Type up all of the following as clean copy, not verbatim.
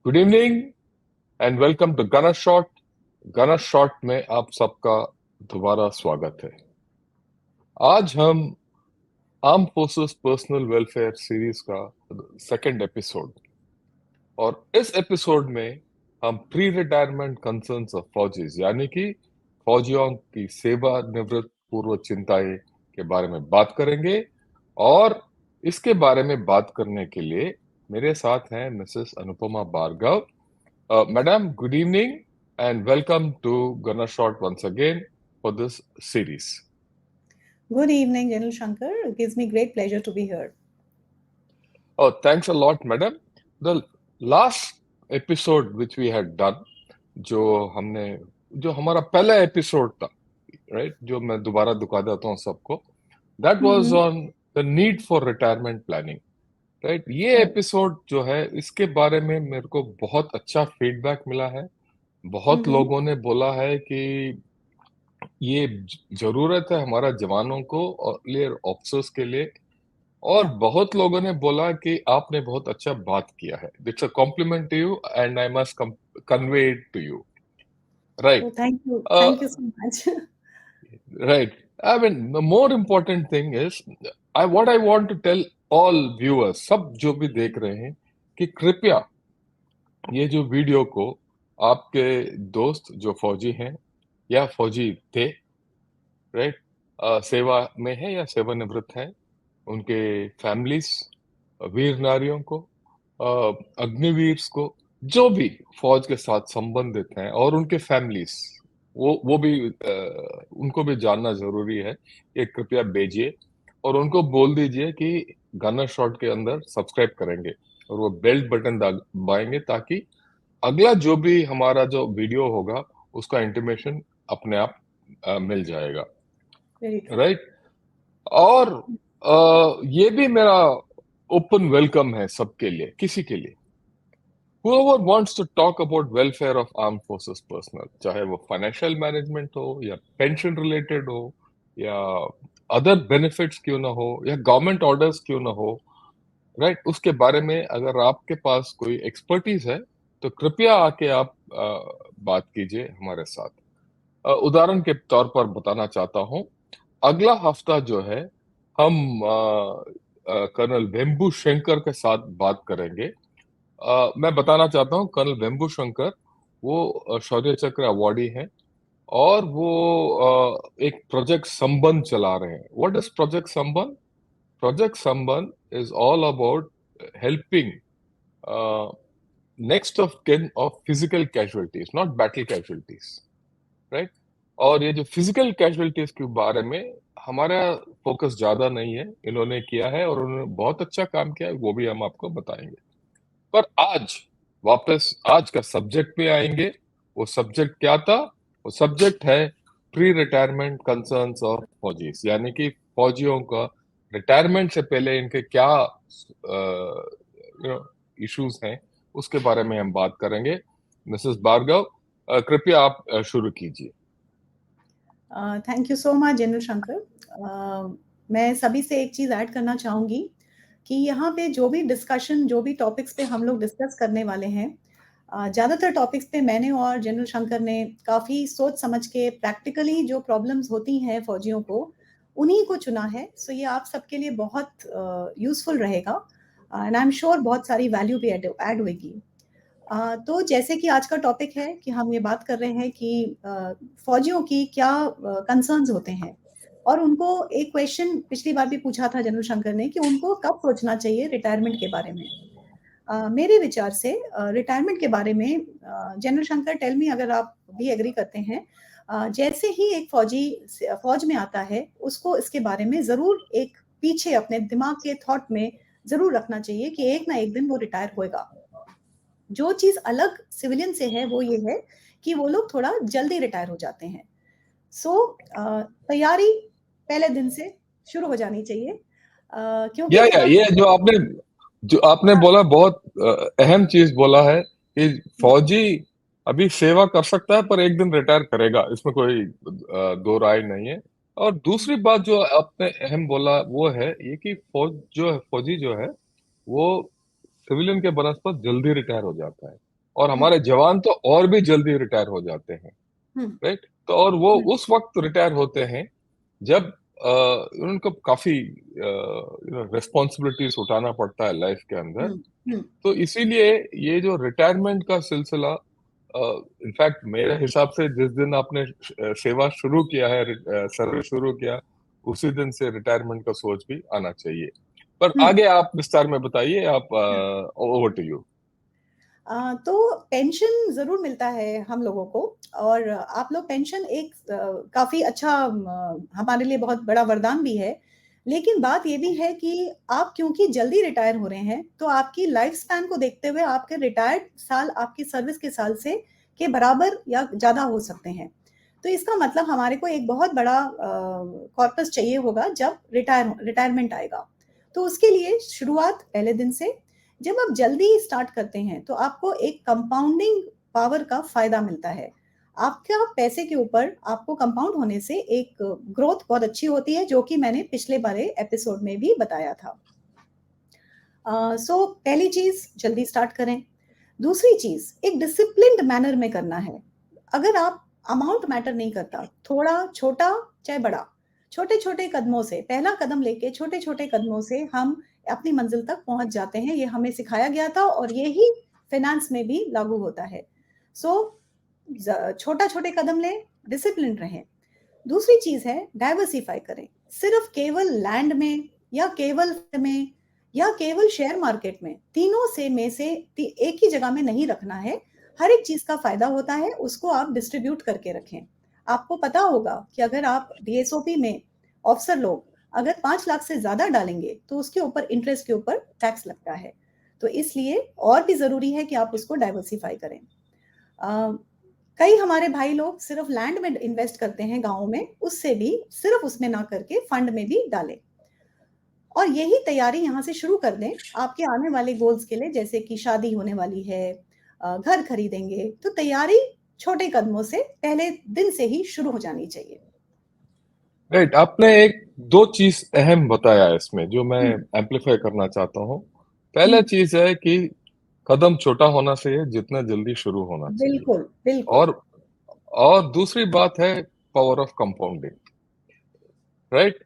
Good evening and welcome to gunshot. Gunshot में आप सबका दोबारा स्वागत है। आज हम armed forces personnel welfare series का सेकंड एपिसोड, और इस एपिसोड में हम प्री रिटायरमेंट कंसर्न्स ऑफ फौजीज यानी कि फौजियों की सेवा निवृत्त पूर्व चिंताएं के बारे में बात करेंगे। और इसके बारे में बात करने के लिए मेरे साथ हैं Mrs Anupama Bhargava. Madam, good evening and welcome to Gunner Shot once again for this series. Good evening, General Shankar. It gives me great pleasure to be here. Oh, thanks a lot, Madam. The last episode which we had done, जो हमारा पहला episode था, right, जो मैं दोबारा दिखा देता हूँ सबको, that was on the need for retirement planning, right. ये एपिसोड जो है इसके बारे में मेरे को बहुत अच्छा फीडबैक मिला है। बहुत लोगों ने बोला है कि ये जरूरत है हमारा जवानों को और लिए ऑफिसर्स के लिए। और बहुत लोगों ने बोला कि आपने बहुत अच्छा बात किया है। It's a compliment to you and I must convey it to you, right. Oh, thank you. Thank you so much. Right. I mean the more important thing is I what I want to tell all viewers, सब जो भी देख रहे हैं, कि कृपया ये जो वीडियो को आपके दोस्त जो फौजी हैं या फौजी थे, राइट, सेवा में है या सेवानिवृत्त है, उनके फैमिलीज, वीर नारियों को, अग्निवीर को, जो भी फौज के साथ संबंधित हैं, और उनके फैमिलीज, वो भी उनको भी जानना जरूरी है। ये कृपया भेजिए और उनको बोल दीजिए कि गनर शॉट के अंदर सब्सक्राइब करेंगे और वो बेल बटन दबाएंगे, ताकि अगला जो भी हमारा जो वीडियो होगा उसका इंटीमेशन अपने आप मिल जाएगा, राइट। और ये भी मेरा ओपन वेलकम है सबके लिए, किसी के लिए, whoever wants to talk about welfare of armed forces personnel, चाहे वो फाइनेंशियल मैनेजमेंट हो या पेंशन रिलेटेड हो या अदर बेनिफिट्स क्यों ना हो या गवर्नमेंट ऑर्डर्स क्यों ना हो, राइट, उसके बारे में अगर आपके पास कोई एक्सपर्टीज है तो कृपया आके आप बात कीजिए हमारे साथ। उदाहरण के तौर पर बताना चाहता हूँ, अगला हफ्ता जो है हम कर्नल वेम्बू शंकर के साथ बात करेंगे। मैं बताना चाहता हूँ, कर्नल वेम्बू शंकर वो शौर्य चक्र अवार्डी हैं, और वो एक प्रोजेक्ट संबंध चला रहे हैं। व्हाट इज प्रोजेक्ट संबंध? प्रोजेक्ट संबंध is all about helping next of kin of physical casualties, not battle casualties, right. और ये जो फिजिकल कैजुअलिटीज के बारे में हमारा फोकस ज्यादा नहीं है, इन्होंने किया है और उन्होंने बहुत अच्छा काम किया है, वो भी हम आपको बताएंगे। पर आज वापस आज का सब्जेक्ट पे आएंगे। वो सब्जेक्ट क्या था? वो सब्जेक्ट है प्री रिटायरमेंट कंसर्न्स ऑफ फौजीज, यानी कि फौजियों का रिटायरमेंट से पहले इनके क्या इश्यूज हैं, उसके बारे में हम बात करेंगे। मिसेस भार्गव, कृपया आप शुरू कीजिए। Thank you so much general Shankar. मैं सभी से एक चीज़ ऐड करना चाहूँगी कि यहाँ पे जो भी डिस्कशन, जो भी टॉपिक्स पे हम लोग डिस्कस करने वाले हैं, ज़्यादातर टॉपिक्स पे मैंने और जनरल शंकर ने काफ़ी सोच समझ के प्रैक्टिकली जो प्रॉब्लम्स होती हैं फौजियों को, उन्हीं को चुना है। सो ये आप सबके लिए बहुत यूज़फुल रहेगा एंड आई एम श्योर बहुत सारी वैल्यू भी ऐड होगी। तो जैसे कि आज का टॉपिक है कि हम ये बात कर रहे हैं कि फौजियों की क्या कंसर्न्स होते हैं, और उनको एक क्वेश्चन पिछली बार भी पूछा था जनरल शंकर ने कि उनको कब सोचना चाहिए रिटायरमेंट के बारे में। मेरे विचार से रिटायरमेंट के बारे में, जनरल शंकर टेल मी अगर आप भी एग्री करते हैं, जैसे ही एक फौजी फौज में आता है उसको इसके बारे में ज़रूर एक पीछे अपने दिमाग के थॉट में ज़रूर रखना चाहिए कि एक ना एक दिन वो रिटायर होएगा। जो चीज़ अलग सिविलियन से है वो ये है कि वो लोग थोड़ा जल्दी रिटायर हो जाते हैं। सो तैयारी पहले दिन से शुरू हो जानी चाहिए, क्योंकि या थोड़ा ये जो आपने बोला, बहुत अहम चीज बोला है कि फौजी अभी सेवा कर सकता है पर एक दिन रिटायर करेगा, इसमें कोई दो राय नहीं है। और दूसरी बात जो आपने अहम बोला वो है ये कि फौजी जो है वो सिविलियन के बनस्पत जल्दी रिटायर हो जाता है। और हमारे जवान तो और भी जल्दी रिटायर हो जाते हैं, राइट? तो और वो उस वक़्त रिटायर होते हैं जब उनको काफ़ी रिस्पॉन्सिबिलिटीज़ उठाना पड़ता है लाइफ के अंदर। तो इसीलिए ये जो रिटायरमेंट का सिलसिला इनफैक्ट मेरे हिसाब से जिस दिन आपने सेवा शुरू किया है, सर्विस शुरू किया, उसी दिन से रिटायरमेंट का सोच भी आना चाहिए। पर आगे आप विस्तार में बताइए, आप ओवर टू यू। तो पेंशन ज़रूर मिलता है हम लोगों को और आप लोग पेंशन एक काफ़ी अच्छा हमारे लिए बहुत बड़ा वरदान भी है। लेकिन बात ये भी है कि आप क्योंकि जल्दी रिटायर हो रहे हैं, तो आपकी लाइफ स्पैन को देखते हुए आपके रिटायर्ड साल आपकी सर्विस के साल से के बराबर या ज़्यादा हो सकते हैं। तो इसका मतलब हमारे को एक बहुत बड़ा कॉर्पस चाहिए होगा जब रिटायरमेंट आएगा। तो उसके लिए शुरुआत पहले दिन से जब आप जल्दी स्टार्ट करते हैं तो आपको एक कंपाउंडिंग पावर का फायदा मिलता है। आपका पैसे के ऊपर आपको कंपाउंड होने से एक ग्रोथ बहुत अच्छी होती है जो कि मैंने पिछले बारे एपिसोड में भी बताया था। सो पहली चीज जल्दी स्टार्ट करें। दूसरी चीज एक डिसिप्लिन्ड मैनर में करना है। अगर आप अमाउंट मैटर नहीं करता, थोड़ा छोटा चाहे बड़ा, छोटे छोटे कदमों से पहला कदम लेके छोटे छोटे कदमों से हम अपनी मंजिल तक पहुंच जाते हैं। ये हमें सिखाया गया था और यही फाइनेंस में भी लागू होता है। सो छोटा छोटे कदम लें, डिसिप्लिन रहें। दूसरी चीज है डाइवर्सिफाई करें। सिर्फ केवल लैंड में या केवल में या केवल शेयर मार्केट में, तीनों से में से एक ही जगह में नहीं रखना है। हर एक चीज का फायदा होता है, उसको आप डिस्ट्रीब्यूट करके रखें। आपको पता होगा कि अगर आप डीएसओपी में ऑफिसर लोग अगर 5 लाख से ज्यादा डालेंगे तो उसके ऊपर इंटरेस्ट के ऊपर टैक्स लगता है। तो इसलिए और भी जरूरी है कि आप उसको डाइवर्सिफाई करें। कई हमारे भाई लोग सिर्फ लैंड में इन्वेस्ट करते हैं गाँव में, उससे भी सिर्फ उसमें ना करके फंड में भी डालें। और यही तैयारी यहाँ से शुरू कर दें आपके आने वाले गोल्स के लिए, जैसे कि शादी होने वाली है, घर खरीदेंगे, तो तैयारी छोटे कदमों से पहले दिन से ही शुरू हो जानी चाहिए। राइट, आपने एक दो चीज अहम बताया इसमें जो मैं एम्पलीफाई करना चाहता हूँ। पहला चीज है कि कदम छोटा होना चाहिए, जितना जल्दी शुरू होना चाहिए। बिल्कुल, बिल्कुल। और और दूसरी बात है पावर ऑफ कंपाउंडिंग, राइट?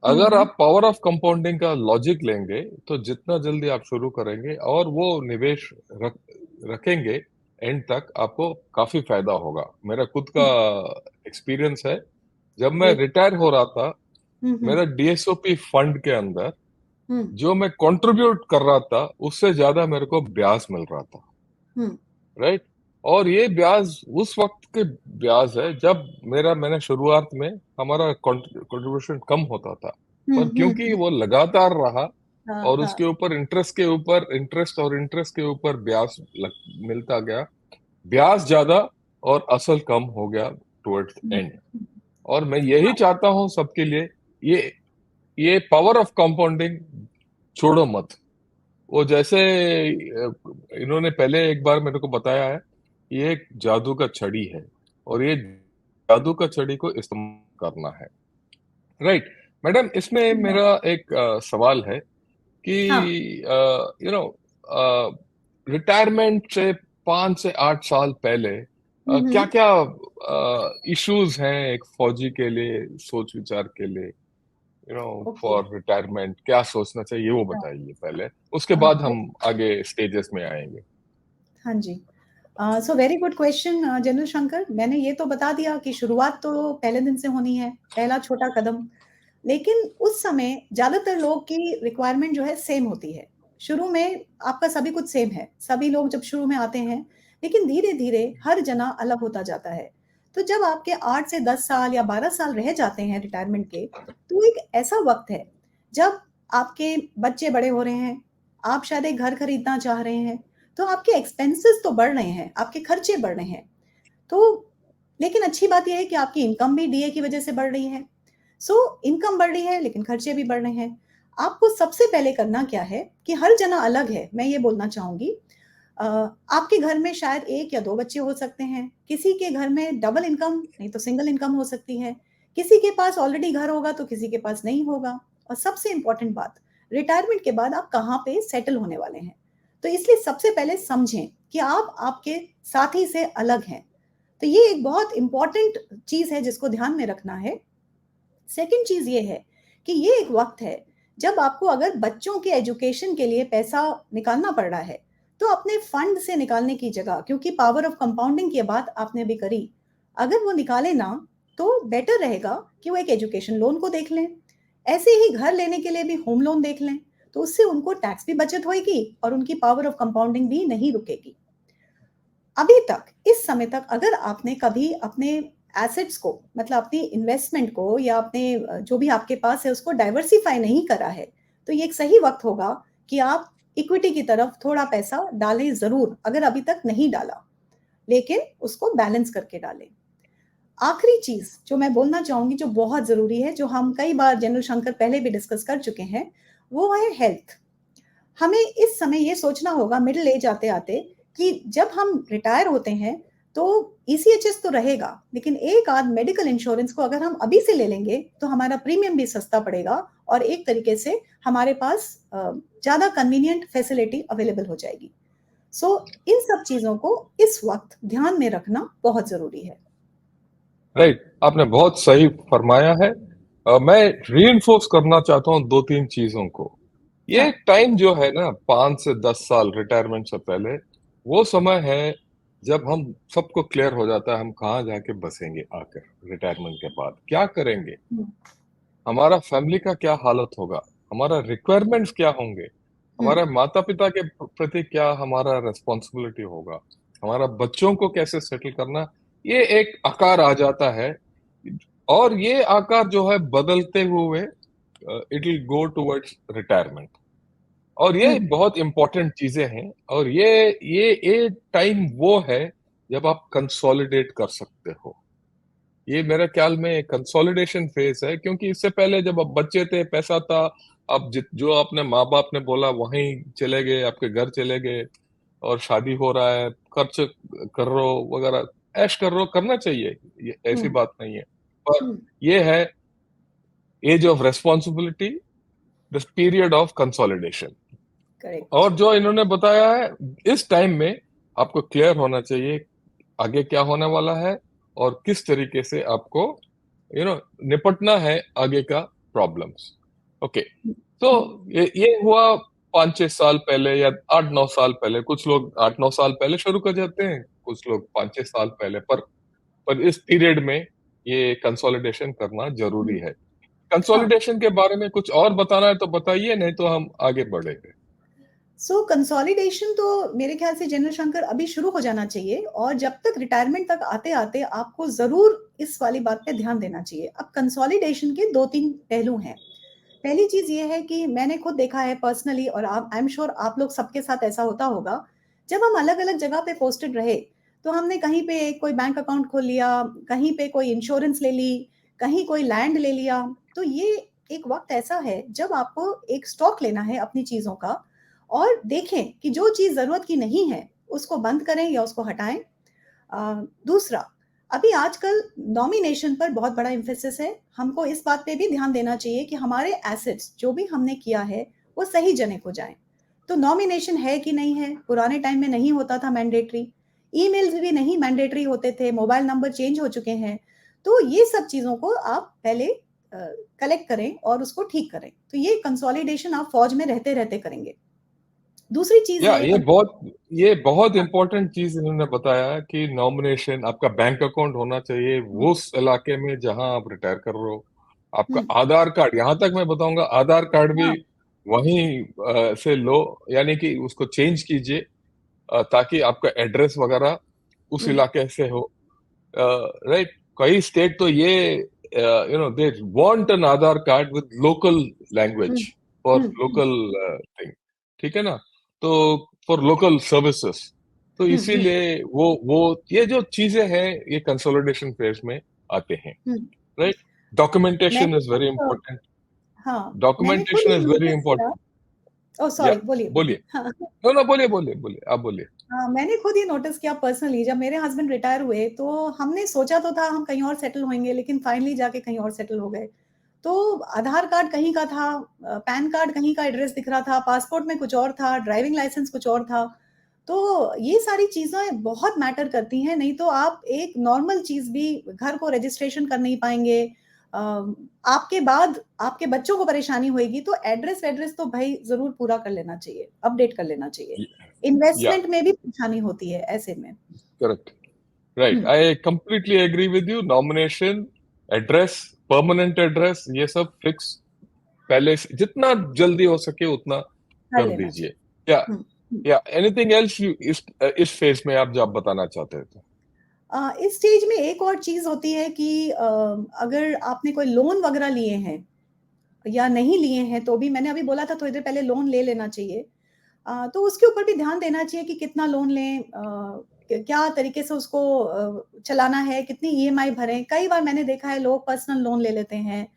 अगर आप पावर ऑफ कंपाउंडिंग का लॉजिक लेंगे तो जितना जल्दी आप शुरू करेंगे और वो निवेश रखेंगे एंड तक, आपको काफी फायदा होगा। मेरा खुद का एक्सपीरियंस है, जब मैं ग्रेट। रिटायर हो रहा था, हम्म। मेरा डीएसओपी फंड के अंदर हम्म। जो मैं कंट्रीब्यूट कर रहा था उससे ज्यादा मेरे को ब्याज मिल रहा था, हम्म। राइट? और ये ब्याज उस वक्त के ब्याज है जब मैंने शुरुआत में हमारा कंट्रीब्यूशन कम होता था, पर क्योंकि वो लगातार रहा हाँ, और हाँ। उसके ऊपर इंटरेस्ट के ऊपर इंटरेस्ट और इंटरेस्ट के ऊपर ब्याज मिलता गया, ब्याज ज्यादा और असल कम हो गया टुवर्ड्स हम्म, एंड। और मैं यही चाहता हूं सबके लिए, ये ये पावर ऑफ कंपाउंडिंग छोड़ो मत। वो जैसे इन्होंने पहले एक बार मेरे को बताया है, ये एक जादू का छड़ी है और ये जादू का छड़ी को इस्तेमाल करना है, राइट? मैडम, इसमें मेरा एक सवाल है कि हाँ। यू नो रिटायरमेंट से 5 से 8 साल पहले क्या क्या इश्यूज हैं एक फौजी के लिए, सोच विचार के लिए, ओके। फॉर रिटायरमेंट क्या सोचना चाहिए, वो बताइए पहले, उसके बाद हाँ। हम आगे स्टेजेस में आएंगे। हाँ जी। So very good question general Shankar. मैंने ये तो बता दिया कि शुरुआत तो पहले दिन से होनी है, पहला छोटा कदम। लेकिन उस समय ज़्यादातर लोग की रिक्वायरमेंट जो है सेम होती है। शुरू में आपका सभी कुछ सेम है, सभी लोग जब शुरू में आते हैं, लेकिन धीरे-धीरे हर जना अलग होता जाता है। तो जब आपके 8 से 10 साल या 12 साल रह जाते हैं रिटायरमेंट के, तो एक ऐसा वक़्त है, जब आपके बच्चे बड़े हो रहे हैं, आप शायद एक घर खरीदना चाह रहे हैं, तो आपके एक्सपेंसेस तो बढ़ रहे हैं, आपके खर्चे बढ़ रहे हैं। तो लेकिन अच्छी बात ये है कि आपकी इनकम भी डीए की वजह से बढ़ रही है। सो इनकम बढ़ रही है लेकिन खर्चे भी बढ़ रहे हैं। आपको सबसे पहले करना क्या है कि हर जना अलग है, मैं ये बोलना चाहूँगी। आपके घर में शायद 1 या 2 बच्चे हो सकते हैं, किसी के घर में डबल इनकम नहीं तो सिंगल इनकम हो सकती है, किसी के पास ऑलरेडी घर होगा तो किसी के पास नहीं होगा। और सबसे इम्पोर्टेंट बात, रिटायरमेंट के बाद आप कहाँ पे सेटल होने वाले हैं। तो इसलिए सबसे पहले समझें कि आप आपके साथी से अलग हैं। तो ये एक बहुत इम्पोर्टेंट चीज़ है जिसको ध्यान में रखना है। सेकंड चीज़ ये है कि ये एक वक़्त है जब आपको अगर बच्चों के एजुकेशन के लिए पैसा निकालना पड़ रहा है, तो अपने फंड से निकालने की जगह, क्योंकि पावर ऑफ कंपाउंडिंग की बात आपने भी करी, अगर वो निकाले ना, तो बेटर रहेगा कि वो एक एजुकेशन लोन को देख लें। ऐसे ही घर लेने के लिए भी होम लोन देख लें, तो उससे उनको टैक्स भी बचत होएगी और उनकी पावर ऑफ कंपाउंडिंग भी नहीं रुकेगी। अभी तक, इस समय तक अगर आपने कभी अपने एसेट्स को, मतलब अपनी इन्वेस्टमेंट को या अपने जो भी आपके पास है उसको डाइवर्सिफाई नहीं करा है, तो ये एक सही वक्त होगा कि आप इक्विटी की तरफ थोड़ा पैसा डालें ज़रूर, अगर अभी तक नहीं डाला, लेकिन उसको बैलेंस करके डालें। आखिरी चीज़ जो मैं बोलना चाहूँगी, जो बहुत ज़रूरी है, जो हम कई बार जनरल शंकर पहले भी डिस्कस कर चुके हैं, वो है हेल्थ। हमें इस समय ये सोचना होगा मिडल एज आते-आते कि जब हम रिटायर होते हैं, तो ईसीएचएस तो रहेगा, लेकिन एक आध मेडिकल इंश्योरेंस को अगर हम अभी से ले लेंगे, तो हमारा प्रीमियम भी सस्ता पड़ेगा और एक तरीके से हमारे पास ज़्यादा कन्वीनिएंट फैसिलिटी अवेलेबल हो जाएगी। सो इन सब चीज़ों को इस वक़्त ध्यान में रखना बहुत ज़रूरी है। राइट, आपने बहुत सही फरमाया है। मैं रीइंफोर्स करना चाहता हूँ 2-3 चीजों को। ये हाँ। टाइम जो है ना 5 से 10 साल रिटायरमेंट से पहले, वो समय है जब हम सबको क्लियर हो जाता है हम कहाँ जाके बसेंगे आकर रिटायरमेंट के बाद, क्या करेंगे, हुँ, हमारा फैमिली का क्या हालत होगा, हमारा रिक्वायरमेंट्स क्या होंगे, हुँ, हमारे माता-पिता के प्रति क्या हमारा रिस्पॉन्सिबिलिटी होगा, हमारा बच्चों को कैसे सेटल करना, ये एक आकार आ जाता है। और ये आकार जो है बदलते हुए it will go towards retirement. और हुँ, ये बहुत इंपॉर्टेंट चीजें हैं। और ये टाइम वो है जब आप कंसोलिडेट कर सकते हो। ये मेरे ख्याल में कंसोलिडेशन फेज है, क्योंकि इससे पहले जब आप बच्चे थे, पैसा था, आप जो आपने माँ बाप ने बोला वहीं चले गए, आपके घर चले गए और शादी हो रहा है, खर्च कर रहे हो वगैरह, ऐश कर रहे हो, करना चाहिए, ये हुँ, ऐसी बात नहीं है। पर हुँ, ये है age of responsibility, the period of consolidation. Correct. और जो इन्होंने बताया है, इस टाइम में आपको क्लियर होना चाहिए आगे क्या होने वाला है और किस तरीके से आपको निपटना है आगे का प्रॉब्लम्स। ओके, हुँ, तो हुँ, ये हुआ 5-6 साल पहले या 8-9 साल पहले। कुछ लोग 8-9 साल पहले शुरू कर जाते हैं, कुछ लोग 5-6 साल पहले। पर इस पीरियड में ये कंसोलिडेशन करना हुँ, जरूरी है। हाँ। कंसोलिडेशन के बारे में कुछ और बताना है तो बताइए, नहीं तो हम आगे बढ़ेंगे। सो कंसोलिडेशन तो मेरे ख्याल से जनरल शंकर अभी शुरू हो जाना चाहिए और जब तक रिटायरमेंट तक आते-आते आपको ज़रूर इस वाली बात पे ध्यान देना चाहिए। अब कंसोलिडेशन के 2-3 पहलू हैं। पहली चीज़ ये है कि मैंने खुद देखा है पर्सनली और आप आई एम श्योर आप लोग सबके साथ ऐसा होता होगा। जब हम अलग-अलग जगह पे पोस्टेड रहे, तो हमने कहीं पे कोई बैंक अकाउंट खोल लिया, कहीं पे कोई इंश्योरेंस ले ली, कहीं कोई लैंड ले लिया। तो ये एक वक़्त ऐसा है जब आपको एक स्टॉक लेना है अपनी चीज़ों का और देखें कि जो चीज़ ज़रूरत की नहीं है, उसको बंद करें या उसको हटाएँ। दूसरा, अभी आजकल नॉमिनेशन पर बहुत बड़ा एम्फेसिस है। हमको इस बात पे भी ध्यान देना चाहिए कि हमारे एसेट्स जो भी हमने किया है, वो सही जने को जाएँ। तो नॉमिनेशन है कि नहीं है, पुराने टाइम में नहीं होता था मैंडेटरी, ईमेल्स भी नहीं मैंडेटरी होते थे, मोबाइल नंबर चेंज हो चुके हैं। तो ये सब चीज़ों को आप पहले कलेक्ट करें और उसको ठीक करें। तो ये कंसोलिडेशन आप फ़ौज में रहते-रहते करेंगे। दूसरी चीज़ या है ये बहुत हाँ, इंपॉर्टेंट चीज इन्होंने बताया कि नॉमिनेशन, आपका बैंक अकाउंट होना चाहिए हुँ, वो उस इलाके में जहां आप रिटायर कर रहे हो। आपका हुँ, आधार कार्ड, यहां तक मैं बताऊंगा, आधार कार्ड भी हाँ, वहीं से लो, यानी कि उसको चेंज कीजिए, ताकि आपका एड्रेस वगैरह उस हुँ, इलाके से हो। राइट, कई स्टेट तो ये they want an Aadhaar card with local hmm, language for hmm, hmm, local thing, ठीक है ना, तो फॉर लोकल सर्विसेज। तो हुँ, हुँ, इसीलिए वो ये जो चीजें हैं ये कंसोलिडेशन फेज में आते हैं। हुँ। राइट, डॉक्यूमेंटेशन मैंने इज वेरी खुद इंपॉर्टेंट। मैंने खुद डॉक्यूमेंटेशन ये इज वेरी नोटिस किया इंपॉर्टेंट। ओह या सॉरी बोलिए, बोलिए। बोलिए। हाँ, नो नो, बोलिए बोलिए बोलिए, आप बोलिए। हाँ, मैंने खुद ये नोटिस किया पर्सनली जब मेरे हस्बैंड रिटायर हुए, तो हमने सोचा तो था हम कहीं और सेटल होंगे, लेकिन फाइनली जाके कहीं और सेटल हो गए। तो आधार कार्ड कहीं का था, पैन कार्ड कहीं का एड्रेस दिख रहा था, पासपोर्ट में कुछ और था, ड्राइविंग लाइसेंस कुछ और था। तो ये सारी चीज़ें बहुत मैटर करती हैं, नहीं तो आप एक नॉर्मल चीज़ भी घर को रजिस्ट्रेशन कर नहीं पाएँगे। आपके बाद आपके बच्चों को परेशानी होएगी, तो एड्रेस-वैड्रेस तो भई ज़रूर पूरा कर लेना चाहिए, अपडेट कर लेना चाहिए। या इन्वेस्टमेंट में भी परेशानी होती है ऐसे में। करेक्ट, राइट, हुँ, I completely agree with you. Nomination, address, permanent address, ये सब फिक्स पहले से जितना जल्दी हो सके उतना कर कर लेना दीजिए। चाहिए। या हुँ, हुँ। या एनीथिंग एल्स यू इस फेज में आप जो आप बताना चाहते थे? इस स्टेज में एक और चीज़ होती है कि अगर आपने कोई लोन वगैरह लिए हैं या नहीं लिए हैं, तो भी मैंने अभी बोला था थोड़ी देर पहले लोन ले लेना चाहिए। तो उसके ऊपर भी ध्यान देना चाहिए कि कितना लोन लें, क्या तरीके से उसको चलाना है, कितनी ईएमआई भरें। कई बार मैंने देखा है लोग पर्सनल लोन ले लेते हैं।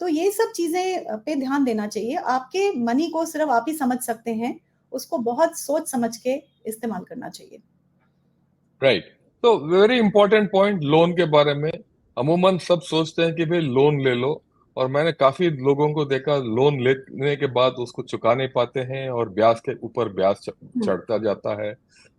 तो ये सब चीज़ें पे ध्यान देना चाहिए। आपके मनी को सिर्फ़ आप ही समझ सकते हैं। उसको बहुत सोच समझ के इस्तेमाल करना चाहिए। राइट, तो वेरी इंपॉर्टेंट पॉइंट लोन के बारे में। अमूमन सब सोचते हैं कि भाई लोन ले लो, और मैंने काफी लोगों को देखा लोन लेने के बाद उसको चुका नहीं पाते हैं और ब्याज के ऊपर ब्याज हुँ, चढ़ता जाता है।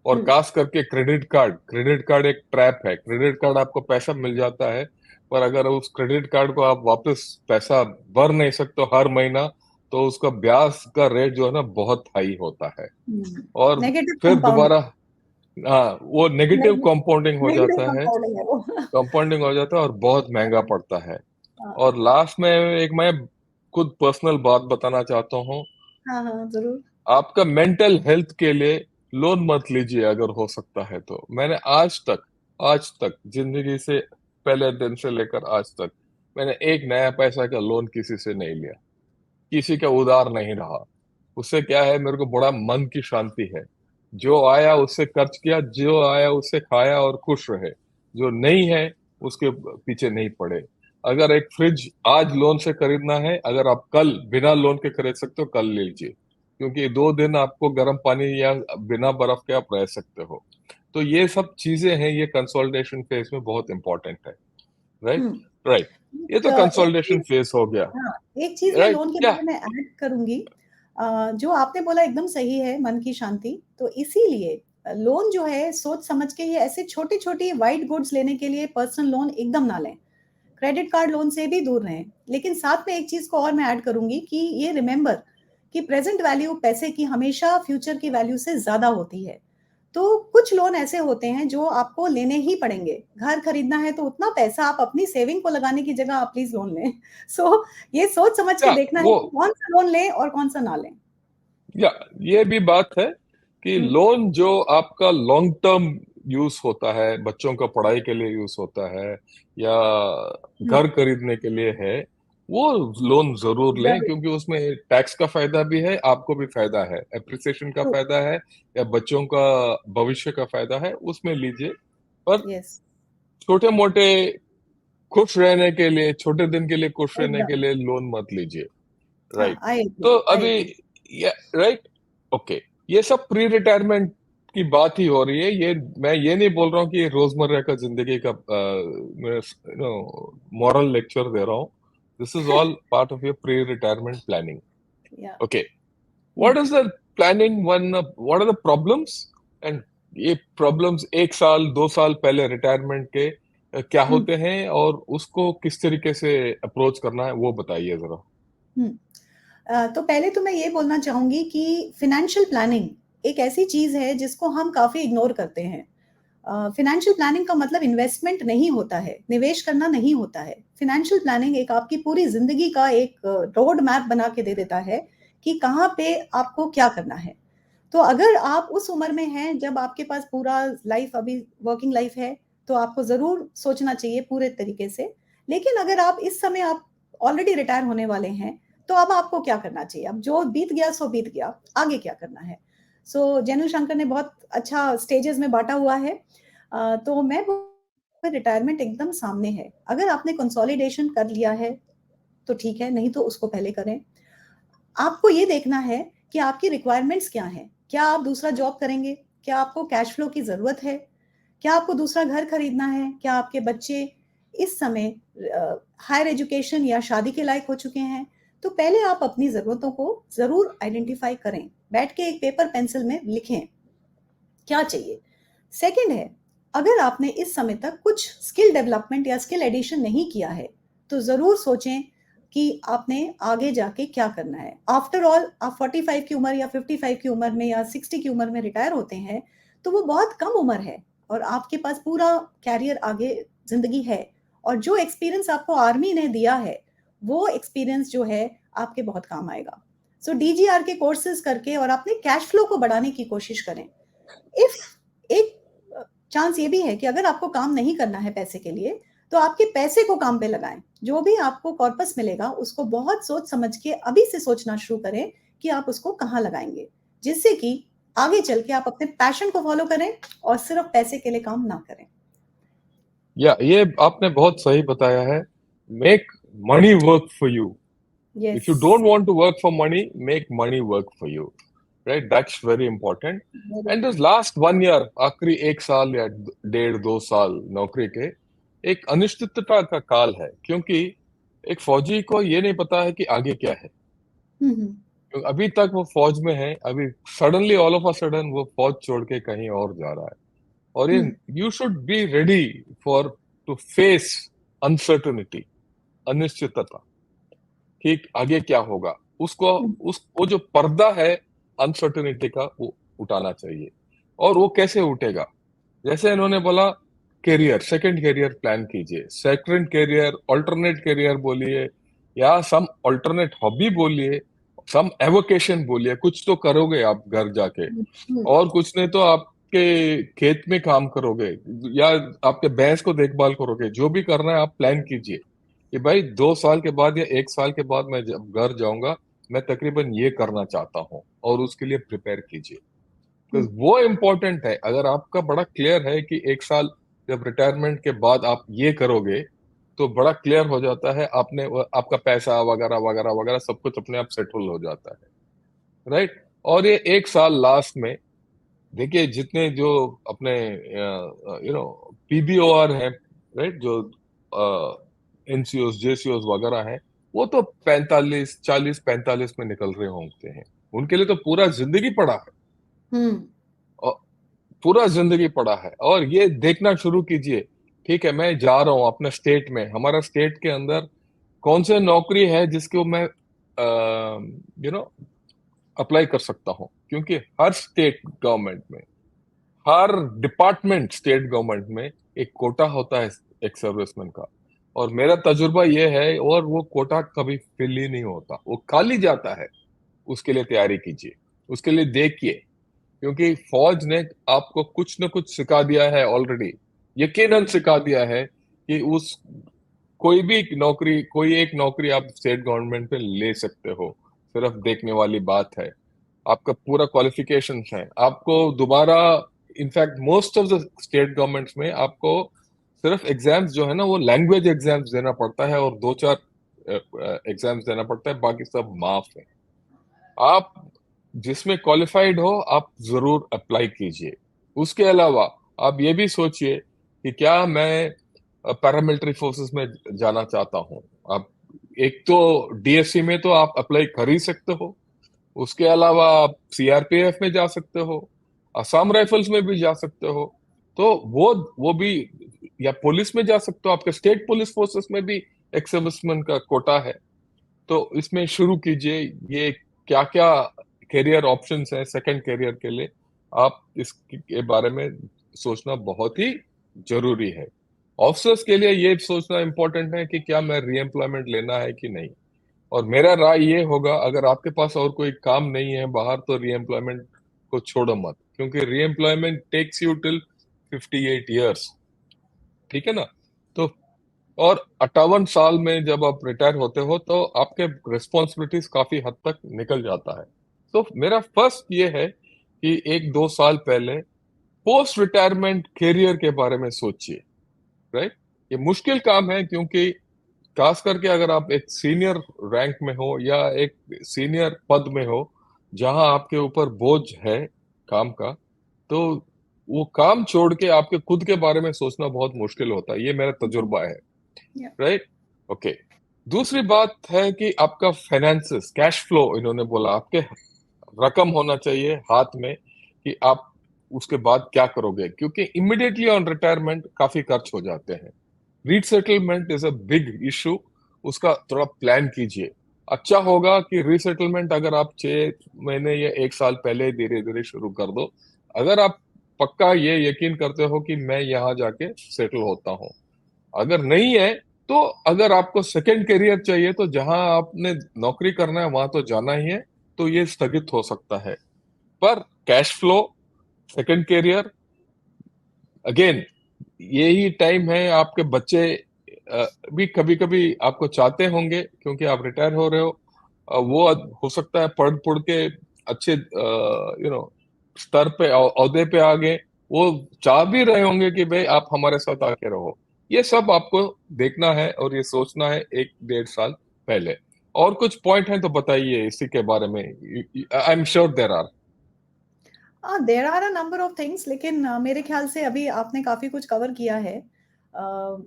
और हुँ। खास करके क्रेडिट कार्ड एक ट्रैप है। क्रेडिट कार्ड आपको पैसा मिल जाता है, पर अगर उस क्रेडिट कार्ड को आप वापस पैसा भर नहीं सकते हो हर महीना, तो उसका ब्याज का रेट जो है ना बहुत हाई होता है। हुँ, और नेगेटिव फिर कंपाउंडिंग। दोबारा, हाँ, वो नेगेटिव नेगेटिव कंपाउंडिंग हो नेगेटिव जाता है। कंपाउंडिंग है वो। कंपाउंडिंग हो जाता है और बहुत महंगा पड़ता है। और हाँ, लास्ट में एक मैं खुद पर्सनल बात बताना चाहता हूँ। हाँ, हाँ, ज़रूर। आपका मेंटल हेल्थ के लिए लोन मत लीजिए अगर हो सकता है तो। मैंने आज तक जिंदगी से पहले दिन से लेकर आज तक मैंने एक नया पैसा का लोन किसी से नहीं लिया, किसी का उधार नहीं रहा। उससे क्या है, मेरे को बड़ा मन की शांति है। जो आया उससे खर्च किया, जो आया उससे खाया और खुश रहे। जो नहीं है उसके पीछे नहीं पड़े। अगर एक फ्रिज आज लोन से खरीदना है, अगर आप कल बिना लोन के खरीद सकते हो कल ले लीजिए, क्योंकि 2 दिन आपको गर्म पानी या बिना बर्फ के आप रह सकते हो। तो ये सब चीजें हैं, ये कंसोलिडेशन फेज में बहुत इंपॉर्टेंट है। हुँ, राइट, राइट। ये तो एक कंसोलिडेशन चीज़ फेज हो गया। हाँ, एक चीज़ मैं राइट, लोन के या बारे में ऐड करूँगी। जो आपने बोला एकदम सही है, मन की शांति। तो इसीलिए लोन जो है सोच समझ के, ये ऐसे छोटी-छोटी व्हाइट गुड्स लेने के लिए पर्सनल लोन एकदम ना लें। क्रेडिट कार्ड लोन से भी दूर रहें। लेकिन साथ में एक चीज़ को और मैं ऐड करूँगी कि ये रिमेंबर कि प्रेज़ेंट वैल्यू पैसे की हमेशा फ्यूचर की वैल्यू से ज़्यादा होती है। तो कुछ लोन ऐसे होते हैं जो आपको लेने ही पड़ेंगे। घर खरीदना है तो उतना पैसा आप अपनी सेविंग को लगाने की जगह आप प्लीज़ लोन लें। सो ये सोच समझ के या देखना है वो कि कौन-सा लोन लें और कौन-सा ना लें। या ये भी बात है कि हुँ, लोन जो आपका लॉन्ग टर्म यूज होता है, बच्चों का पढ़ाई के लिए यूज होता है या हुँ, घर खरीदने के लिए है, वो लोन जरूर लें, ज़रूर। क्योंकि उसमें टैक्स का फायदा भी है, आपको भी फायदा है, एप्रिसिएशन का ट्रू, फायदा है, या बच्चों का भविष्य का फायदा है, उसमें लीजिए। पर येस, छोटे मोटे खुश रहने के लिए, छोटे दिन के लिए खुश रहने के एकदम। लिए लोन मत लीजिए। हाँ, राइट, तो आई अभी एग्री। ये राइट, ओके, ये सब प्री रिटायरमेंट की बात ही हो रही है। ये मैं ये नहीं बोल रहा हूँ कि ये रोजमर्रा का जिंदगी का मॉरल लेक्चर दे रहा हूँ। This is all part of your pre retirement planning. या ओके, हुँ, what is the planning one, what are the problems and ये प्रॉब्लम्स 1 साल 2 साल पहले रिटायरमेंट के क्या हुँ, होते हैं और उसको किस तरीके से अप्रोच करना है वो बताइए जरा। हुँ। तो पहले तो मैं ये बोलना चाहूँगी कि फ़ाइनेंशियल प्लानिंग एक ऐसी चीज़ है जिसको हम काफ़ी इग्नोर करते हैं। फ़ाइनेंशियल प्लानिंग का मतलब इन्वेस्टमेंट नहीं होता है, निवेश करना नहीं होता है। फ़ाइनेंशियल प्लानिंग एक आपकी पूरी ज़िंदगी का एक रोड मैप बना के दे देता है कि कहाँ पे आपको क्या करना है। तो अगर आप उस उम्र में हैं जब आपके पास पूरा लाइफ़ अभी वर्किंग लाइफ़ है, तो आपको ज़रूर सोचना चाहिए पूरे तरीके से। लेकिन अगर आप इस समय आप ऑलरेडी रिटायर होने वाले हैं, तो अब आपको क्या करना चाहिए? अब जो बीत गया सो बीत गया, आगे क्या करना है? सो जेनू शंकर ने बहुत अच्छा स्टेजेज़ में बाँटा हुआ है। तो मैं बोलूँगी रिटायरमेंट एकदम सामने है। अगर आपने कंसोलिडेशन कर लिया है, तो ठीक है, नहीं तो उसको पहले करें। आपको ये देखना है कि आपकी रिक्वायरमेंट्स क्या हैं? क्या आप दूसरा जॉब करेंगे? क्या आपको कैश फ्लो की ज़रूरत है? क्या आपको दूसरा घर खरीदना है? क्या आपके बच्चे इस समय हायर एजुकेशन या शादी के लायक हो चुके हैं, तो पहले आप अपनी ज़रूरतों को ज़रूर आइडेंटिफ़ाई करें। बैठ के एक पेपर पेंसिल में लिखें, क्या चाहिए? सेकंड है, अगर आपने इस समय तक कुछ स्किल डेवलपमेंट या स्किल एडिशन नहीं किया है, तो ज़रूर सोचें कि आपने आगे जाके क्या करना है। आफ्टर ऑल आप 45 की उम्र या 55 की उम्र में या 60 की उम्र में रिटायर होते हैं, तो वो बहुत कम उम्र है और आपके पास पूरा कैरियर आगे ज़िंदगी है और जो एक्सपीरियंस आपको आर्मी ने दिया है, वो एक्सपीरियंस जो है आपके बहुत काम आएगा। सो डीजीआर के कोर्सेज़ करके और अपने कैश फ्लो को बढ़ाने की कोशिश करें। इफ एक चांस ये भी है कि अगर आपको काम नहीं करना है पैसे के लिए, तो आपके पैसे को काम पे लगाएँ। जो भी आपको कॉर्पस मिलेगा, उसको बहुत सोच समझ के अभी से सोचना शुरू करें कि आप उसको कहाँ लगाएँगे। जिससे कि आगे चल के आप अपने पैशन को फ़ॉलो करें और सिर्फ़ पैसे के लिए काम ना करें। या ये आपने बहुत सही बताया है। Make money work for you. If you don't yes, want to work for money, make money work for you. Right? That's very important. Very And true. this last 1 year, आखिरी 1 साल या 1.5 2 साल नौकरी के एक अनिश्चितता का काल है, क्योंकि एक फौजी को ये नहीं पता है कि आगे क्या है। हुँ, हुँ। अभी तक वो फौज में है, अभी suddenly all of a sudden वो फौज छोड़ के कहीं और जा रहा है। और ये हुँ, you should be ready for to face uncertainty, अनिश्चितता कि आगे क्या होगा। उसको हुँ, उस वो जो पर्दा है अनसर्टेनिटी का, वो उठाना चाहिए। और वो कैसे उठेगा? जैसे इन्होंने बोला, करियर, सेकंड करियर प्लान कीजिए। सेकंड करियर, अल्टरनेट करियर बोलिए, या सम अल्टरनेट हॉबी बोलिए, सम एवोकेशन बोलिए। कुछ तो करोगे आप घर जाके, हुँ, हुँ, और कुछ नहीं तो आपके खेत में काम करोगे, या आपके भैंस को देखभाल करोगे। जो भी करना है आप प्लान कीजिए कि भाई 2 साल के बाद या 1 साल के बाद मैं जब घर जाऊंगा, मैं तकरीबन ये करना चाहता हूँ, और उसके लिए प्रिपेयर कीजिए। हुँ, तो वो इम्पोर्टेंट है। अगर आपका बड़ा क्लियर है कि 1 साल जब रिटायरमेंट के बाद आप ये करोगे, तो बड़ा क्लियर हो जाता है। आपका पैसा वगैरह वगैरह वगैरह सब कुछ अपने आप सेटल हो जाता है। राइट? और ये 1 साल लास्ट में देखिए, जितने जो अपने पीबीओआर है, राइट, जो एनसीओ जेसीओ वगैरह हैं, वो तो 45 40 45 में निकल रहे होते हैं। उनके लिए तो पूरा जिंदगी पड़ा है, हुँ, और पूरा जिंदगी पड़ा है। और ये देखना शुरू कीजिए, ठीक है, मैं जा रहा हूँ अपने स्टेट में, हमारा स्टेट के अंदर कौन से नौकरी है जिसको मैं अप्लाई कर सकता हूँ। क्योंकि हर स्टेट गवर्नमेंट में, हर डिपार्टमेंट स्टेट गवर्नमेंट में एक कोटा होता है एक सर्विसमैन का। और मेरा तजुर्बा ये है, और वो कोटा कभी फिल ही नहीं होता, वो खाली जाता है। उसके लिए तैयारी कीजिए, उसके लिए देखिए, क्योंकि फौज ने आपको कुछ न कुछ सिखा दिया है ऑलरेडी। यकीनन सिखा दिया है कि उस कोई भी नौकरी, कोई एक नौकरी आप स्टेट गवर्नमेंट में ले सकते हो। सिर्फ देखने वाली बात है। आपका पूरा क्वालिफिकेशन है, आपको दोबारा, in fact most of the state governments में आपको सिर्फ एग्जाम्स जो है ना, वो लैंग्वेज एग्जाम्स देना पड़ता है, और 2 4 एग्जाम्स देना पड़ता है, बाकी सब माफ है। आप जिसमें क्वालिफाइड हो, आप जरूर अप्लाई कीजिए। उसके अलावा आप ये भी सोचिए कि क्या मैं पैरामिलिट्री फोर्सेस में जाना चाहता हूँ। आप एक तो डीएससी में तो आप अप्लाई कर ही सकते हो, उसके अलावा आप सीआरपीएफ में जा सकते हो, असम राइफल्स में भी जा सकते हो। तो वो भी, या पुलिस में जा सकते हो, आपके स्टेट पुलिस फोर्सेस में भी एक सर्विसमैन का कोटा है। तो इसमें शुरू कीजिए। ये क्या क्या करियर ऑप्शंस हैं सेकंड करियर के लिए, आप इसके बारे में सोचना बहुत ही जरूरी है। ऑफिसर्स के लिए ये सोचना इंपॉर्टेंट है कि क्या मैं री एम्प्लॉयमेंट लेना है कि नहीं। और मेरा राय ये होगा, अगर आपके पास और कोई काम नहीं है बाहर, तो री एम्प्लॉयमेंट को छोड़ो मत, क्योंकि re employment takes you till 58 years। ठीक है ना? तो और 58 साल में जब आप रिटायर होते हो, तो आपके रिस्पॉन्सिबिलिटीज काफी हद तक निकल जाता है। तो मेरा फर्स्ट ये है कि 1 2 साल पहले पोस्ट रिटायरमेंट करियर के बारे में सोचिए। राइट? ये मुश्किल काम है, क्योंकि खास करके अगर आप एक सीनियर रैंक में हो, या एक सीनियर पद में हो, जहां आपके ऊपर बोझ है काम का, तो वो काम छोड़ के आपके खुद के बारे में सोचना बहुत मुश्किल होता है। ये मेरा तजुर्बा है। Yeah. राइट? ओके। दूसरी बात है कि आपका फाइनेंसेस, कैश फ्लो, इन्होंने बोला आपके रकम होना चाहिए हाथ में कि आप उसके बाद क्या करोगे, क्योंकि इमिडिएटली ऑन रिटायरमेंट काफी खर्च हो जाते हैं। Resettlement is a big issue, उसका थोड़ा प्लान कीजिए। अच्छा होगा कि रीसेटलमेंट अगर आप 6 महीने या 1 साल पहले धीरे धीरे शुरू कर दो, अगर आप पक्का ये यकीन करते हो कि मैं यहाँ जाके सेटल होता हूँ। अगर नहीं है तो अगर आपको सेकंड करियर चाहिए तो जहां आपने नौकरी करना है वहां तो जाना ही है, तो ये स्थगित हो सकता है। पर cash flow, second career, again यही टाइम है। आपके बच्चे भी कभी कभी आपको चाहते होंगे क्योंकि आप रिटायर हो रहे हो। वो हो सकता है पढ़ पढ़ के अच्छे स्तर पे, औहदे पे आ गए। वो चाह भी रहे होंगे कि भाई आप हमारे साथ आके रहो। ये सब आपको देखना है और ये सोचना है 1-1.5 साल पहले। और कुछ पॉइंट हैं तो बताइए इसी के बारे में। I am sure there are. There are a number of things, लेकिन मेरे ख्याल से अभी आपने काफ़ी कुछ कवर किया है।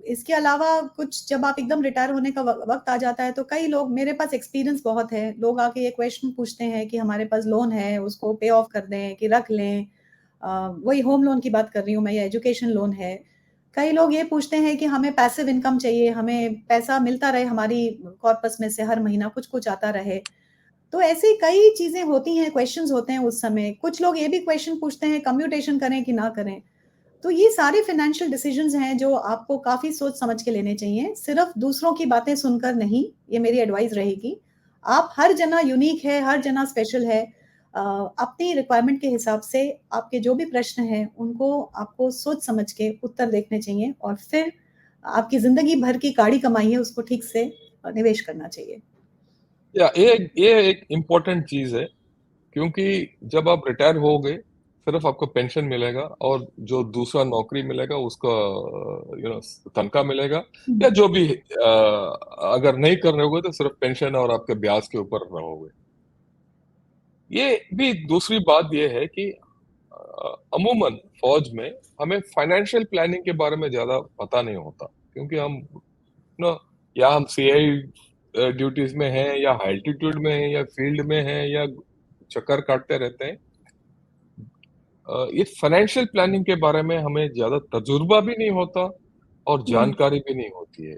इसके अलावा कुछ जब आप एकदम रिटायर होने का वक़्त आ जाता है, तो कई लोग, मेरे पास एक्सपीरियंस बहुत है, लोग आके ये क्वेश्चन पूछते हैं कि हमारे पास लोन है, उसको पे ऑफ कर दें कि रख लें। वही होम लोन की बात कर रही हूँ मैं, या एजुकेशन लोन है। कई लोग ये पूछते हैं कि हमें पैसिव इनकम चाहिए, हमें पैसा मिलता रहे हमारी कॉर्पस में से, हर महीना कुछ-कुछ आता रहे। तो ऐसी कई चीज़ें होती हैं, क्वेश्चंस होते हैं उस समय। कुछ लोग ये भी क्वेश्चन पूछते हैं कम्यूटेशन करें कि ना करें। तो ये सारे फाइनेंशियल डिसीजंस हैं जो आपको काफ़ी सोच समझ के लेने चाहिए, सिर्फ़ दूसरों की बातें सुनकर नहीं, ये मेरी एडवाइस रहेगी। आप, हर जना यूनिक है, हर जना स्पेशल है। अपनी रिक्वायरमेंट के हिसाब से आपके जो भी प्रश्न हैं, उनको आपको सोच समझ के उत्तर देखने चाहिए, और फिर आपकी ज़िंदगी भर की काड़ी कमाई है, उसको ठीक से निवेश करना चाहिए। या ये एक इम्पोर्टेंट चीज है, क्योंकि जब आप रिटायर होगे सिर्फ आपको पेंशन मिलेगा और जो दूसरा नौकरी मिलेगा उसका तनख्वाह मिलेगा, हुँ, या जो भी अगर नहीं कर रहे होगे तो सिर्फ पेंशन और आपके ब्याज के ऊपर रहोगे। ये भी दूसरी बात ये है कि अमूमन फौज में हमें फाइनेंशियल प्लानिंग के बारे में ज्यादा पता नहीं होता, क्योंकि हम नो या हम सीआई ड्यूटीज में हैं, या एल्टीट्यूड में हैं, या फील्ड में हैं, या चक्कर काटते रहते हैं। ये फाइनेंशियल प्लानिंग के बारे में हमें ज्यादा तजुर्बा भी नहीं होता और हुँ, जानकारी भी नहीं होती है।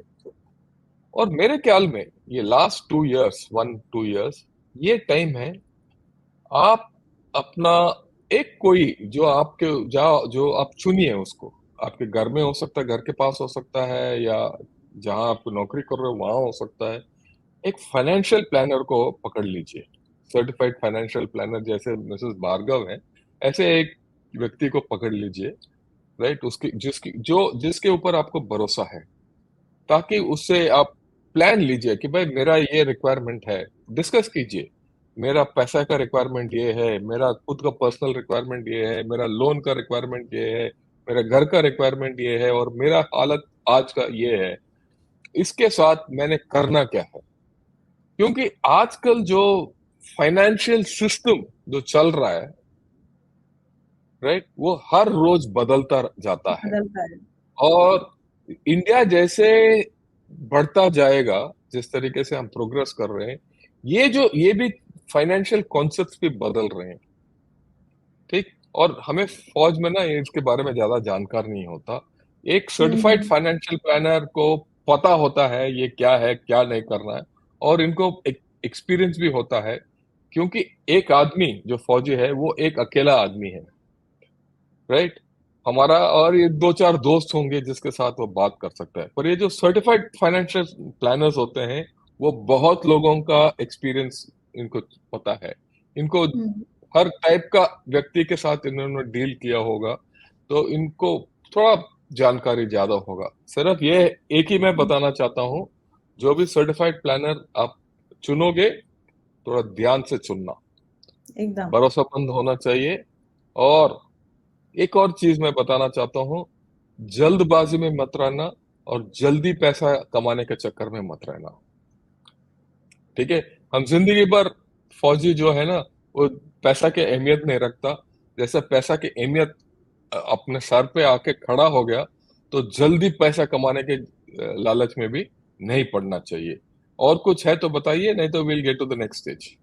और मेरे ख्याल में ये लास्ट 2 इयर्स, 1-2 इयर्स, ये टाइम है आप अपना एक कोई जो आपके जो आप चुनिए उसको। आपके घर में हो सकता है, घर के पास हो सकता है, या जहां आप नौकरी कर रहे हो वहां हो सकता है। एक फाइनेंशियल प्लानर को पकड़ लीजिए, सर्टिफाइड फाइनेंशियल प्लानर जैसे मिसेस भार्गव है, ऐसे एक व्यक्ति को पकड़ लीजिए। राइट? उसकी जिसके ऊपर आपको भरोसा है, ताकि उससे आप प्लान लीजिए कि भाई मेरा ये रिक्वायरमेंट है। डिस्कस कीजिए, मेरा पैसा का रिक्वायरमेंट ये है, मेरा खुद का पर्सनल रिक्वायरमेंट ये है, मेरा लोन का रिक्वायरमेंट ये है, मेरा घर का रिक्वायरमेंट ये है, और मेरा हालत आज का ये है। इसके साथ मैंने करना क्या है, क्योंकि आजकल जो फाइनेंशियल सिस्टम जो चल रहा है, राइट, वो हर रोज बदलता जाता है। बदलता है। और इंडिया जैसे बढ़ता जाएगा, जिस तरीके से हम प्रोग्रेस कर रहे हैं, ये भी फाइनेंशियल कॉन्सेप्ट्स भी बदल रहे हैं। ठीक? और हमें फौज में ना इसके बारे में ज्यादा जानकार नहीं होता। एक हुँ, सर्टिफाइड हुँ। फाइनेंशियल प्लानर को पता होता है क्या नहीं करना है, और इनको एक एक्सपीरियंस भी होता है, क्योंकि एक आदमी जो फौजी है वो एक अकेला आदमी है। राइट? हमारा और ये 2-4 दोस्त होंगे जिसके साथ वो बात कर सकता है, पर ये जो सर्टिफाइड फाइनेंशियल प्लानर्स होते हैं, वो बहुत लोगों का एक्सपीरियंस इनको पता है। इनको हुँ, हर टाइप का व्यक्ति के साथ इन्होंने डील किया होगा, तो इनको थोड़ा जानकारी ज्यादा होगा। सिर्फ ये एक ही मैं हुँ, बताना चाहता हूँ, जो भी सर्टिफाइड प्लानर आप चुनोगे, थोड़ा ध्यान से चुनना, एकदम, भरोसेमंद होना चाहिए। और एक और चीज मैं बताना चाहता हूँ, जल्दबाजी में मत रहना, और जल्दी पैसा कमाने के चक्कर में मत रहना। ठीक है? हम जिंदगी भर, फौजी जो है ना, वो पैसा की अहमियत नहीं रखता। जैसे पैसा की अहमियत अपने सर पे आके खड़ा हो गया, तो जल्दी पैसा कमाने के लालच में भी नहीं पड़ना चाहिए। और कुछ है तो बताइए, नहीं तो will get to the next stage.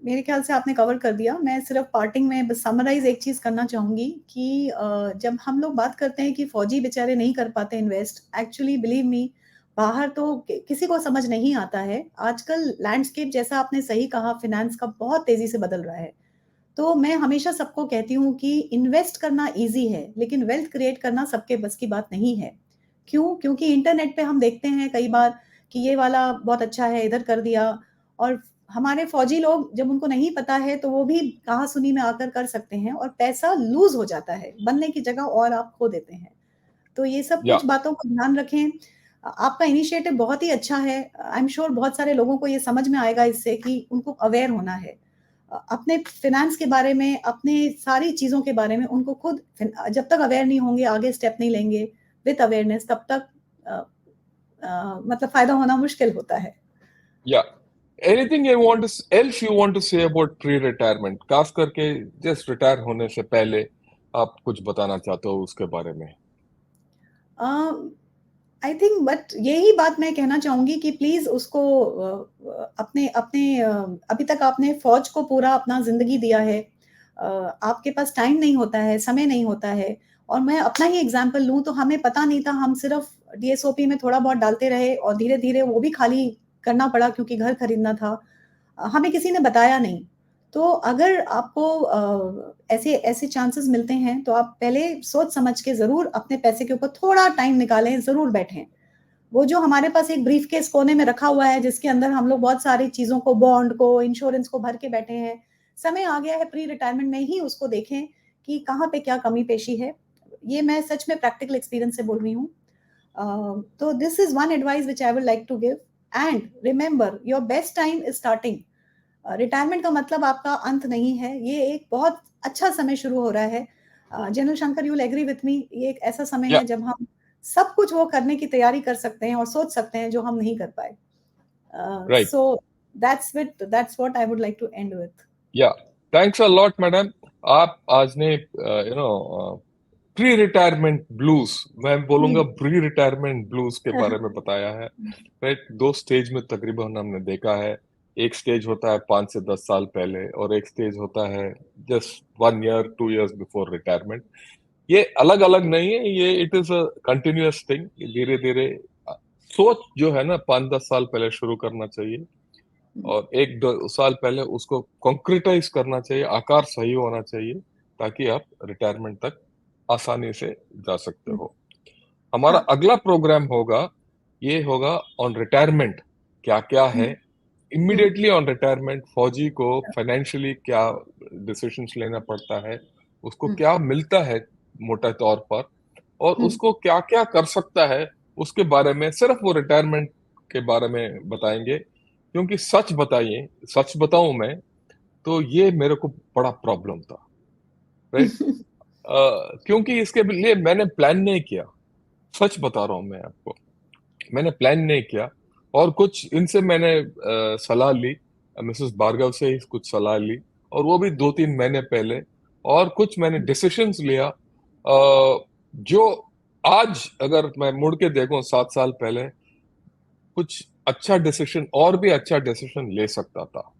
मेरे ख्याल से आपने कवर कर दिया। मैं सिर्फ पार्टिंग में बस समराइज एक चीज़ करना चाहूँगी कि जब हम लोग बात करते हैं कि फौजी बेचारे नहीं कर पाते इन्वेस्ट, एक्चुअली बिलीव मी, बाहर तो किसी को समझ नहीं आता है। आजकल लैंडस्केप जैसा आपने सही कहा, फाइनेंस का बहुत तेजी से बदल रहा है। तो मैं हमेशा सबको कहती हूँ कि इन्वेस्ट करना ईजी है, लेकिन वेल्थ क्रिएट करना सबके बस की बात नहीं है। क्यों? क्योंकि इंटरनेट पे हम देखते हैं कई बार कि ये वाला बहुत अच्छा है, इधर कर दिया, और हमारे फौजी लोग जब उनको नहीं पता है तो वो भी कहा-सुनी में आकर कर सकते हैं और पैसा लूज़ हो जाता है, बनने की जगह और आप खो देते हैं। तो ये सब या कुछ बातों का ध्यान रखें। आपका इनिशिएटिव बहुत ही अच्छा है। आई एम श्योर बहुत सारे लोगों को ये समझ में आएगा इससे कि उनको अवेयर होना है। अपने फाइनेंस के बारे में, अपने सारी चीज़ों के बारे में उनको खुद जब तक अवेयर नहीं होंगे, आगे स्टेप नहीं लेंगे विथ अवेयरनेस, तब तक अ मतलब फ़ायदा होना मुश्किल होता है। या anything you want to else you want to say about pre retirement, खास करके जस्ट रिटायर होने से पहले आप कुछ बताना चाहते हो उसके बारे में? अ, आई थिंक बट यही बात मैं कहना चाहूँगी कि प्लीज़ उसको अपने अपने अभी तक आपने फ़ौज को पूरा अपना ज़िंदगी दिया है। आपके पास टाइम नहीं होता है, समय नहीं होता है, और मैं अपना ही एग्ज़ाम्पल लूँ तो हमें पता नहीं था, हम सिर्फ़ डीएसओपी में थोड़ा बहुत डालते रहे और धीरे-धीरे वो भी खाली करना पड़ा क्योंकि घर खरीदना था। हमें किसी ने बताया नहीं। तो अगर आपको ऐसे ऐसे चांसेस मिलते हैं, तो आप पहले सोच समझ के ज़रूर अपने पैसे के ऊपर थोड़ा टाइम निकालें, ज़रूर बैठें। वो जो हमारे पास एक ब्रीफ़केस कोने में रखा हुआ है, जिसके अंदर हम लोग बहुत सारी चीज़ों को, बॉन्ड को, इंश्योरेंस को भर के बैठे हैं। समय आ गया है प्री रिटायरमेंट में ही उसको देखें कि कहाँ पे क्या कमी-पेशी है। ये मैं सच में प्रैक्टिकल एक्सपीरियंस से बोल रही हूँ। तो this is one advice which I would like to give, and remember your best time is starting. Retirement का मतलब आपका अंत नहीं है, ये एक बहुत अच्छा समय शुरू हो रहा है। General Shankar, you will agree with me, ये एक ऐसा समय या है जब हम सब कुछ वो करने की तैयारी कर सकते हैं और सोच सकते हैं जो हम नहीं कर पाए। Right. So that's what I would like to end with. या थैंक्स अ लॉट मैडम। आप आज ने प्री रिटायरमेंट ब्लूज, मैं बोलूंगा हुँ। प्री रिटायरमेंट ब्लूज के बारे में बताया है। राइट, दो स्टेज में तकरीबन हमने देखा है। एक स्टेज होता है 5 से 10 साल पहले, और एक स्टेज होता है just 1 year 2 years before retirement. ये अलग अलग नहीं है, ये it is a continuous thing. धीरे धीरे सोच जो है ना 5-10 साल पहले शुरू करना चाहिए, और 1-2 साल पहले उसको कॉन्क्रिटाइज करना चाहिए, आकार सही होना चाहिए, ताकि आप रिटायरमेंट तक आसानी से जा सकते हो। हमारा हाँ। अगला प्रोग्राम होगा, ये होगा ऑन रिटायरमेंट, क्या क्या हुँ, है हुँ, इमीडिएटली ऑन रिटायरमेंट, फौजी को फाइनेंशियली क्या डिसीजंस लेना पड़ता है, उसको हुँ, क्या मिलता है मोटा तौर पर, और हुँ, उसको क्या क्या कर सकता है, उसके बारे में सिर्फ वो रिटायरमेंट के बारे में बताएंगे। क्योंकि सच बताइए, सच बताऊं मैं, तो ये मेरे को बड़ा प्रॉब्लम था। राइट। क्योंकि इसके लिए मैंने प्लान नहीं किया। सच बता रहा हूं मैं आपको, मैंने प्लान नहीं किया। और कुछ इनसे मैंने सलाह ली, मिसेस भार्गव से ही कुछ सलाह ली, और वो भी 2-3 महीने पहले। और कुछ मैंने डिसीशंस लिया, जो आज अगर मैं मुड़ के देखूं 7 साल पहले, कुछ अच्छा डिसीजन, और भी अच्छा डिसीजन ले सकता था।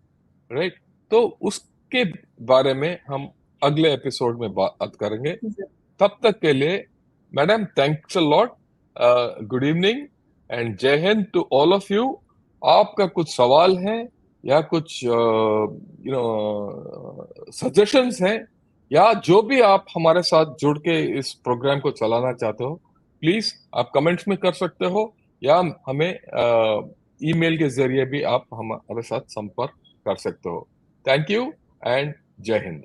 राइट। तो उसके बारे में हम अगले एपिसोड में बात करेंगे। हुँ। तब तक के लिए madam, thanks a lot, good evening and जय हिंद टू ऑल ऑफ यू। आपका कुछ सवाल है, या कुछ सजेशंस हैं, या जो भी आप हमारे साथ जुड़ के इस प्रोग्राम को चलाना चाहते हो, प्लीज आप कमेंट्स में कर सकते हो, या हमें ईमेल के जरिए भी आप हमारे साथ संपर्क कर सकते हो। थैंक यू एंड जय हिंद।